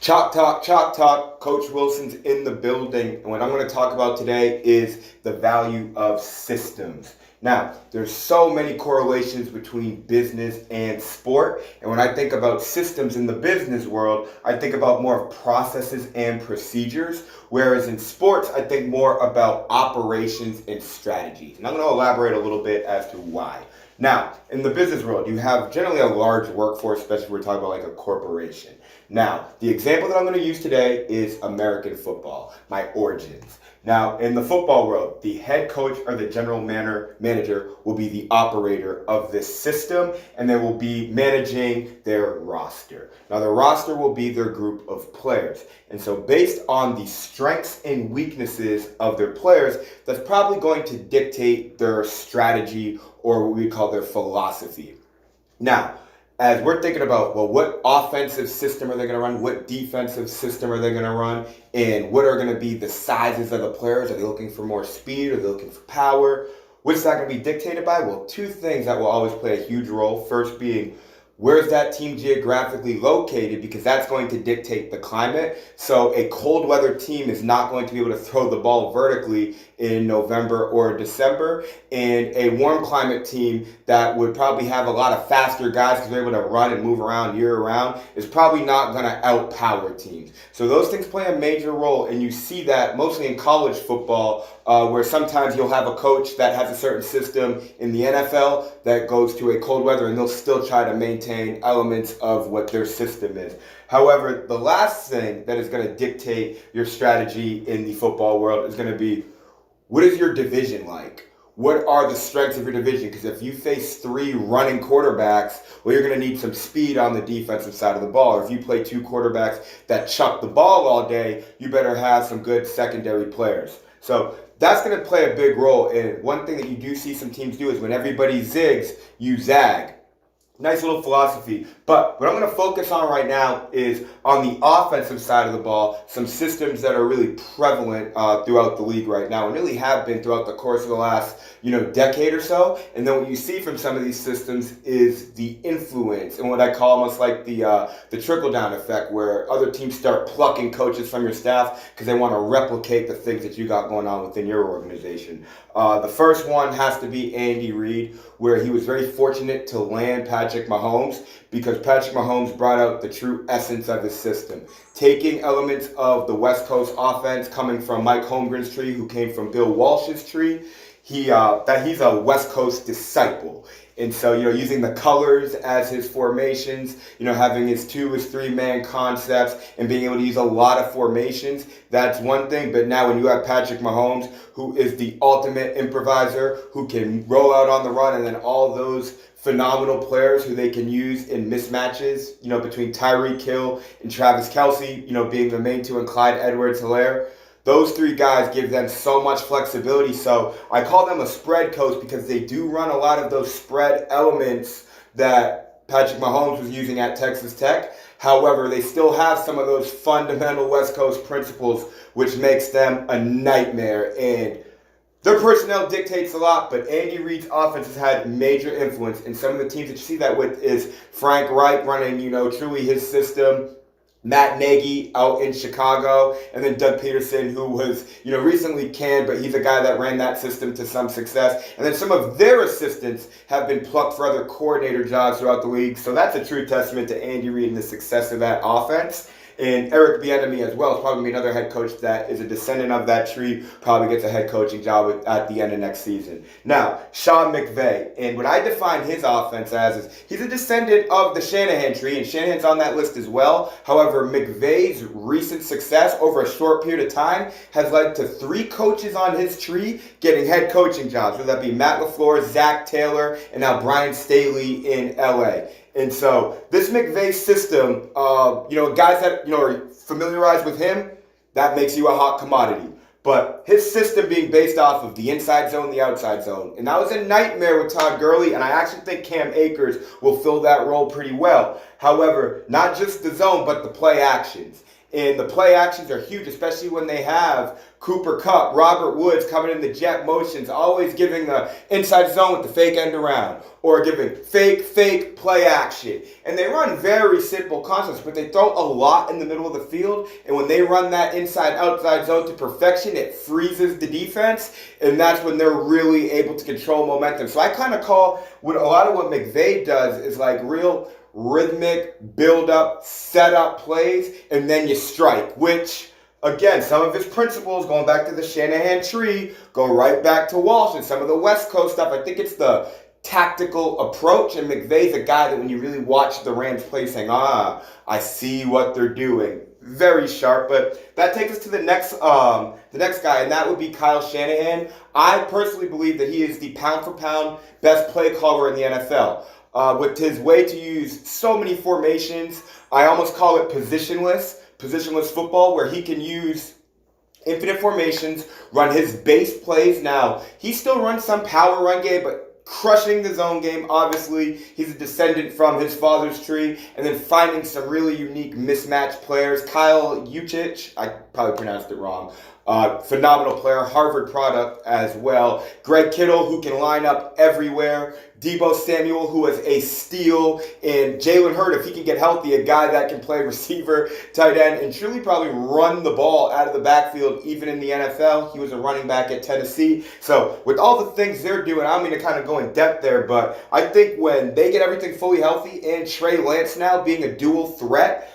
Chalk talk. Coach Wilson's in the building. And what I'm going to talk about today is the value of systems. Now, there's so many correlations between business and sport. And when I think about systems in the business world, I think about more of processes and procedures. Whereas in sports, I think more about operations and strategies. And I'm going to elaborate a little bit as to why. Now, in the business world, you have generally a large workforce, especially if we're talking about like a corporation. Now, the example that I'm going to use today is American football, my origins. Now, in the football world, the head coach or the general manager will be the operator of this system, and they will be managing their roster. Now, the roster will be their group of players. And so based on the strengths and weaknesses of their players, that's probably going to dictate their strategy or what we call their philosophy. Now, as we're thinking about, well, what offensive system are they going to run? What defensive system are they going to run? And what are going to be the sizes of the players? Are they looking for more speed? Are they looking for power? What's that going to be dictated by? Well, two things that will always play a huge role. First being, where's that team geographically located? Because that's going to dictate the climate. So a cold weather team is not going to be able to throw the ball vertically in November or December. And a warm climate team that would probably have a lot of faster guys because they're able to run and move around year round is probably not going to outpower teams. So those things play a major role. And you see that mostly in college football, where sometimes you'll have a coach that has a certain system in the NFL that goes to a cold weather and they'll still try to maintain elements of what their system is. However, the last thing that is going to dictate your strategy in the football world is going to be, what is your division like? What are the strengths of your division? Because if you face three running quarterbacks, well, you're going to need some speed on the defensive side of the ball. Or if you play two quarterbacks that chuck the ball all day, you better have some good secondary players. So that's going to play a big role. And one thing that you do see some teams do is when everybody zigs, you zag. Nice little philosophy. But what I'm going to focus on right now is on the offensive side of the ball, some systems that are really prevalent throughout the league right now and really have been throughout the course of the last, decade or so. And then what you see from some of these systems is the influence and what I call almost like the trickle-down effect, where other teams start plucking coaches from your staff because they want to replicate the things that you got going on within your organization. The first one has to be Andy Reid, where he was very fortunate to land Patrick Mahomes because Patrick Mahomes brought out the true essence of his system. Taking elements of the West Coast offense coming from Mike Holmgren's tree, who came from Bill Walsh's tree, he's a West Coast disciple. And so, using the colors as his formations, having his 3-man concepts and being able to use a lot of formations, that's one thing. But now when you have Patrick Mahomes, who is the ultimate improviser, who can roll out on the run, and then all those phenomenal players who they can use in mismatches, between Tyreek Hill and Travis Kelce, being the main two, and Clyde Edwards-Helaire. Those three guys give them so much flexibility. So I call them a spread coach because they do run a lot of those spread elements that Patrick Mahomes was using at Texas Tech. However, they still have some of those fundamental West Coast principles, which makes them a nightmare. And their personnel dictates a lot, but Andy Reid's offense has had major influence. And some of the teams that you see that with is Frank Reich running, truly his system. Matt Nagy out in Chicago, and then Doug Peterson, who was, recently canned, but he's a guy that ran that system to some success. And then some of their assistants have been plucked for other coordinator jobs throughout the league. So that's a true testament to Andy Reid and the success of that offense. And Eric Bieniemy as well is probably another head coach that is a descendant of that tree, probably gets a head coaching job at the end of next season. Now, Sean McVay, and what I define his offense as is he's a descendant of the Shanahan tree, and Shanahan's on that list as well. However, McVay's recent success over a short period of time has led to 3 coaches on his tree getting head coaching jobs, whether that be Matt LaFleur, Zach Taylor, and now Brian Staley in LA. And so this McVay system, guys that, are familiarized with him, that makes you a hot commodity. But his system being based off of the inside zone, the outside zone. And that was a nightmare with Todd Gurley, and I actually think Cam Akers will fill that role pretty well. However, not just the zone, but the play actions. And the play actions are huge, especially when they have Cooper Kupp, Robert Woods coming in the jet motions, always giving the inside zone with the fake end around, or giving fake play action. And they run very simple concepts, but they throw a lot in the middle of the field. And when they run that inside-outside zone to perfection, it freezes the defense. And that's when they're really able to control momentum. So I kind of call what a lot of what McVay does is like real rhythmic build-up, set-up plays, and then you strike, which... Again, some of his principles, going back to the Shanahan tree, go right back to Walsh and some of the West Coast stuff. I think it's the tactical approach, and McVay's a guy that when you really watch the Rams play, saying, I see what they're doing. Very sharp, but that takes us to the next guy, and that would be Kyle Shanahan. I personally believe that he is the pound-for-pound best play caller in the NFL. With his way to use so many formations, I almost call it positionless football, where he can use infinite formations, run his base plays. Now, he still runs some power run game, but crushing the zone game, obviously. He's a descendant from his father's tree. And then finding some really unique mismatched players. Kyle Juszczyk, I probably pronounced it wrong. Phenomenal player, Harvard product as well. Greg Kittle, who can line up everywhere. Deebo Samuel, who is a steal. And Jalen Hurd, if he can get healthy, a guy that can play receiver, tight end, and truly probably run the ball out of the backfield, even in the NFL. He was a running back at Tennessee. So with all the things they're doing, I don't mean to kind of go in depth there, but I think when they get everything fully healthy and Trey Lance now being a dual threat,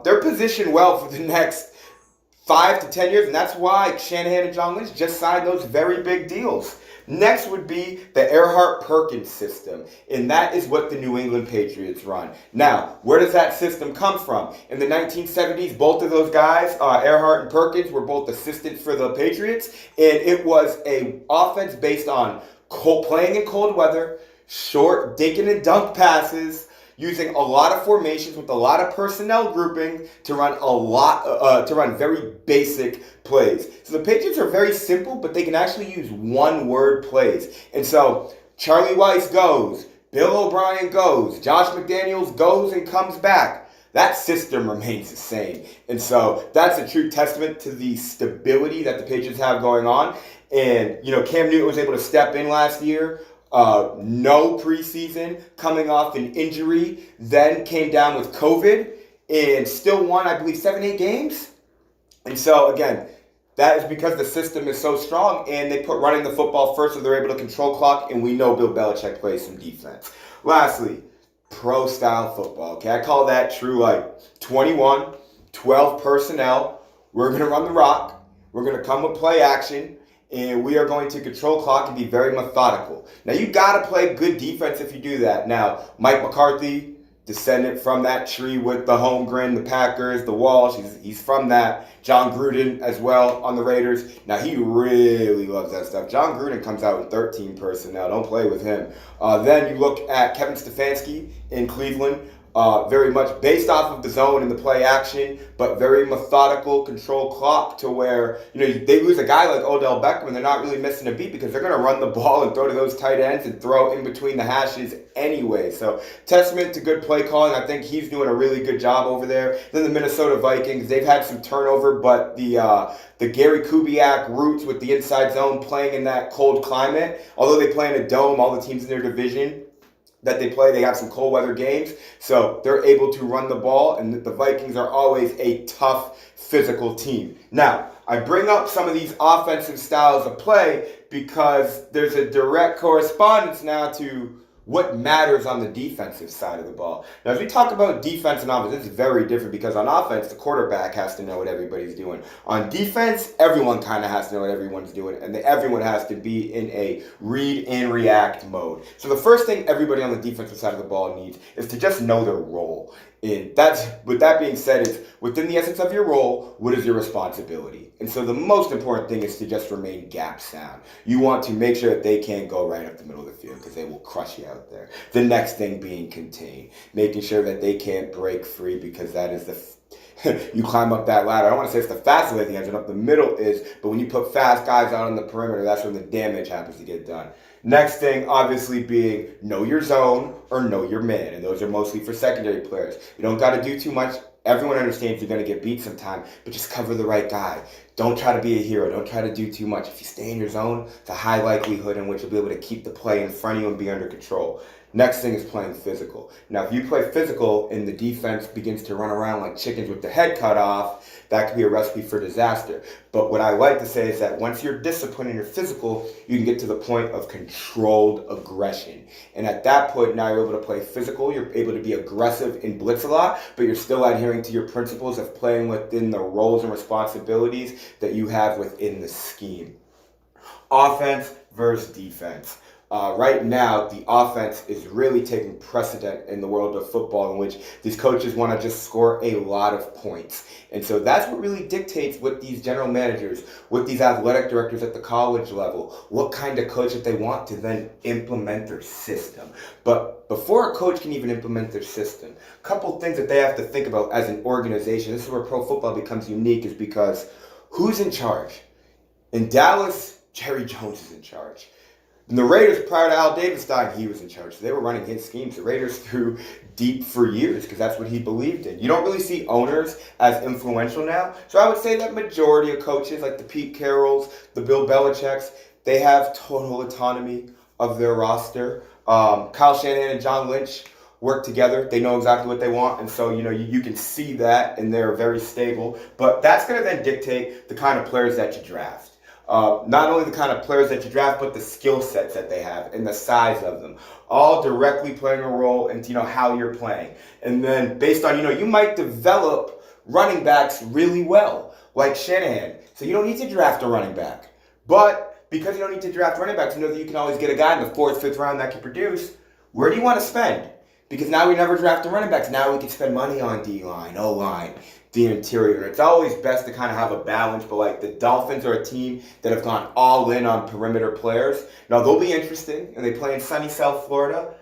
they're positioned well for the next 5 to 10 years, and that's why Shanahan and John Lynch just signed those very big deals. Next would be the Earhart Perkins system, and that is what the New England Patriots run. Now, where does that system come from? In the 1970s, both of those guys, Earhart and Perkins, were both assistants for the Patriots, and it was an offense based on playing in cold weather, short dink and dunk passes, using a lot of formations with a lot of personnel grouping to run very basic plays. So the Patriots are very simple, but they can actually use one-word plays. And so Charlie Weiss goes, Bill O'Brien goes, Josh McDaniels goes and comes back. That system remains the same. And so that's a true testament to the stability that the Patriots have going on. And, Cam Newton was able to step in last year. No preseason, coming off an injury, then came down with COVID and still won, I believe, 7-8 games. And so, again, that is because the system is so strong and they put running the football first, so they're able to control clock, and we know Bill Belichick plays some defense. Lastly, pro-style football. Okay, I call that true 21, 12 personnel. We're going to run the rock. We're going to come with play action. And we are going to control clock and be very methodical. Now, you got to play good defense if you do that. Now, Mike McCarthy, descendant from that tree with the Holmgren, the Packers, the Walsh, he's from that. John Gruden as well on the Raiders. Now, he really loves that stuff. John Gruden comes out with 13 personnel. Don't play with him. Then you look at Kevin Stefanski in Cleveland. Very much based off of the zone and the play action, but very methodical, control clock to where, they lose a guy like Odell Beckham and they're not really missing a beat because they're going to run the ball and throw to those tight ends and throw in between the hashes anyway. So testament to good play calling. I think he's doing a really good job over there. Then the Minnesota Vikings, they've had some turnover, but the Gary Kubiak roots with the inside zone playing in that cold climate, although they play in a dome, all the teams in their division that they play, they have some cold weather games, so they're able to run the ball, and the Vikings are always a tough, physical team. Now, I bring up some of these offensive styles of play because there's a direct correspondence now to what matters on the defensive side of the ball. Now, as we talk about defense and offense, this is very different because on offense, the quarterback has to know what everybody's doing. On defense, everyone kind of has to know what everyone's doing, and everyone has to be in a read and react mode. So the first thing everybody on the defensive side of the ball needs is to just know their role. And with that being said, is within the essence of your role, what is your responsibility? And so the most important thing is to just remain gap sound. You want to make sure that they can't go right up the middle of the field because they will crush you out there. The next thing being contain, making sure that they can't break free because that is you climb up that ladder. I don't want to say it's the fastest way to the engine up the middle is, but when you put fast guys out on the perimeter, that's when the damage happens to get done. Next thing, obviously, being know your zone or know your man. And those are mostly for secondary players. You don't got to do too much Everyone understands you're going to get beat sometime, but just cover the right guy. Don't try to be a hero. Don't try to do too much. If you stay in your zone, it's a high likelihood in which you'll be able to keep the play in front of you and be under control. Next thing is playing physical. Now, if you play physical and the defense begins to run around like chickens with their head cut off, that could be a recipe for disaster. But what I like to say is that once you're disciplined and you're physical, you can get to the point of controlled aggression. And at that point, now you're able to play physical, you're able to be aggressive and blitz a lot, but you're still adhering to your principles of playing within the roles and responsibilities that you have within the scheme. Offense versus defense. Right now, the offense is really taking precedent in the world of football, in which these coaches want to just score a lot of points. And so that's what really dictates what these general managers, what these athletic directors at the college level, what kind of coach that they want to then implement their system. But before a coach can even implement their system, a couple things that they have to think about as an organization, this is where pro football becomes unique, is because who's in charge? In Dallas, Jerry Jones is in charge. And the Raiders, prior to Al Davis dying, he was in charge. So they were running his schemes. The Raiders threw deep for years because that's what he believed in. You don't really see owners as influential now. So I would say that majority of coaches, like the Pete Carrolls, the Bill Belichicks, they have total autonomy of their roster. Kyle Shanahan and John Lynch work together. They know exactly what they want. And so, you can see that, and they're very stable. But that's going to then dictate the kind of players that you draft. Not only the kind of players that you draft, but the skill sets that they have and the size of them, all directly playing a role into how you're playing. And then based on you might develop running backs really well, like Shanahan. So you don't need to draft a running back, but because you don't need to draft running backs, you know that you can always get a guy in the 4th, 5th round that can produce. Where do you want to spend? Because now we never draft the running backs. Now we can spend money on D-line, O-line, the interior. It's always best to kind of have a balance, but like the Dolphins are a team that have gone all in on perimeter players. Now they'll be interesting, and they play in sunny South Florida,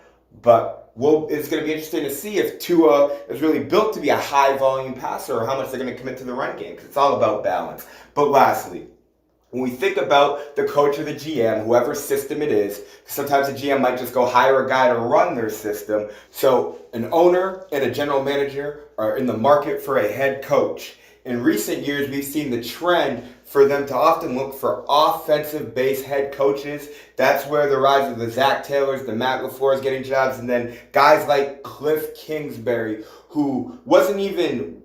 but it's going to be interesting to see if Tua is really built to be a high volume passer or how much they're going to commit to the run game, because it's all about balance. But lastly, when we think about the coach or the GM, whoever system it is, sometimes the GM might just go hire a guy to run their system. So an owner and a general manager are in the market for a head coach. In recent years, we've seen the trend for them to often look for offensive-based head coaches. That's where the rise of the Zach Taylors, the Matt LaFleur's getting jobs, and then guys like Cliff Kingsbury, who wasn't even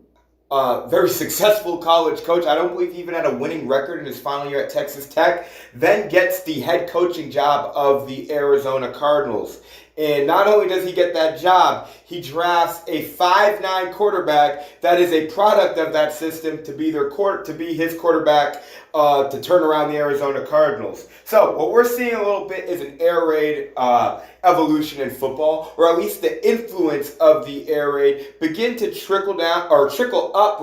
very successful college coach. I don't believe he even had a winning record in his final year at Texas Tech. Then gets the head coaching job of the Arizona Cardinals. And not only does he get that job, he drafts a 5'9" quarterback that is a product of that system to be his quarterback to turn around the Arizona Cardinals. So what we're seeing a little bit is an air raid evolution in football, or at least the influence of the air raid begin to trickle up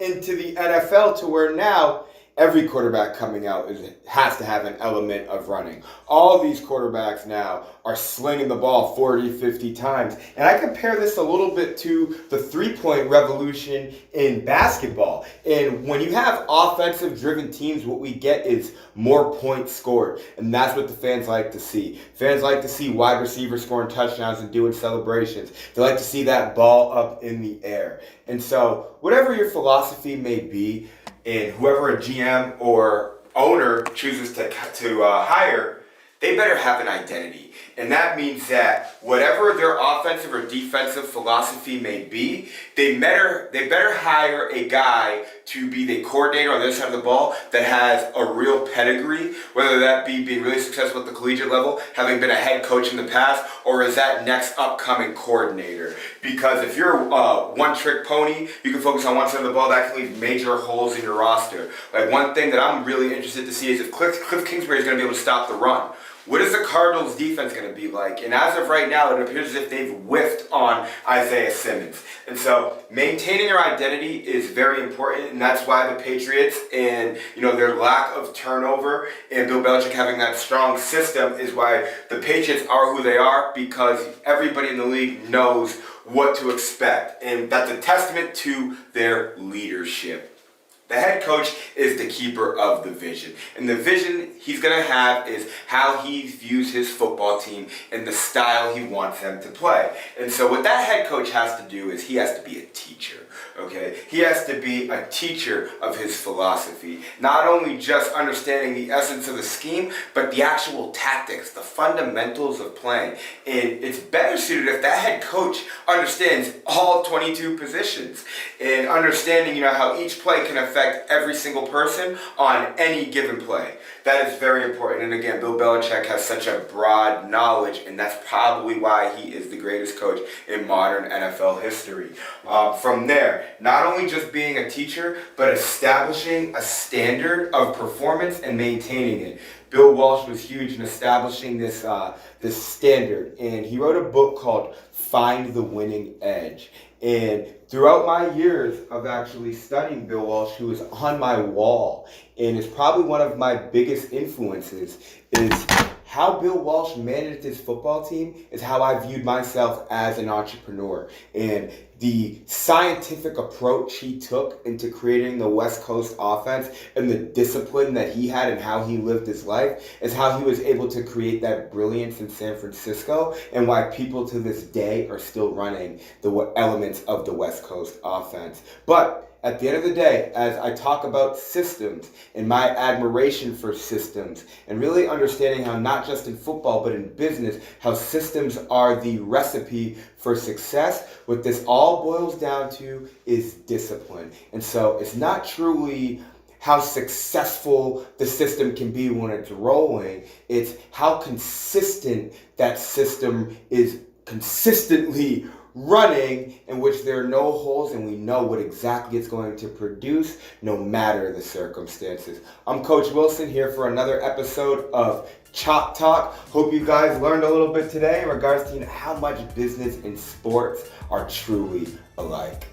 into the NFL, to where now every quarterback coming out has to have an element of running. All these quarterbacks now are slinging the ball 40, 50 times. And I compare this a little bit to the three-point revolution in basketball. And when you have offensive-driven teams, what we get is more points scored. And that's what the fans like to see. Fans like to see wide receivers scoring touchdowns and doing celebrations. They like to see that ball up in the air. And so whatever your philosophy may be, and whoever a GM or owner chooses to hire, they better have an identity. And that means that whatever their offensive or defensive philosophy may be, they better hire a guy to be the coordinator on the other side of the ball that has a real pedigree, whether that be being really successful at the collegiate level, having been a head coach in the past, or is that next upcoming coordinator. Because if you're a one-trick pony, you can focus on one side of the ball, that can leave major holes in your roster. Like, one thing that I'm really interested to see is if Cliff Kingsbury is going to be able to stop the run. What is the Cardinals' defense going to be like? And as of right now, it appears as if they've whiffed on Isaiah Simmons. And so maintaining your identity is very important, and that's why the Patriots and their lack of turnover and Bill Belichick having that strong system is why the Patriots are who they are, because everybody in the league knows what to expect. And that's a testament to their leadership. The head coach is the keeper of the vision. And the vision he's going to have is how he views his football team and the style he wants them to play. And so what that head coach has to do is he has to be a teacher. okay? He has to be a teacher of his philosophy. Not only just understanding the essence of the scheme, but the actual tactics, the fundamentals of playing. And it's better suited if that head coach understands all 22 positions and understanding, how each play can affect every single person on any given play. That is very important. And again, Bill Belichick has such a broad knowledge, and that's probably why he is the greatest coach in modern NFL history. From there, not only just being a teacher, but establishing a standard of performance and maintaining it. Bill Walsh was huge in establishing this standard, and he wrote a book called Find the Winning Edge. And throughout my years of actually studying Bill Walsh, who is on my wall, and is probably one of my biggest influences, is how Bill Walsh managed his football team is how I viewed myself as an entrepreneur. And the scientific approach he took into creating the West Coast offense and the discipline that he had and how he lived his life is how he was able to create that brilliance in San Francisco, and why people to this day are still running the elements of the West Coast offense. But at the end of the day, as I talk about systems and my admiration for systems, and really understanding how not just in football but in business, how systems are the recipe for success, what this all boils down to is discipline. And so it's not truly how successful the system can be when it's rolling, it's how consistent that system is consistently running, in which there are no holes and we know what exactly it's going to produce no matter the circumstances. I'm Coach Wilson here for another episode of Chop Talk. Hope you guys learned a little bit today in regards to how much business and sports are truly alike.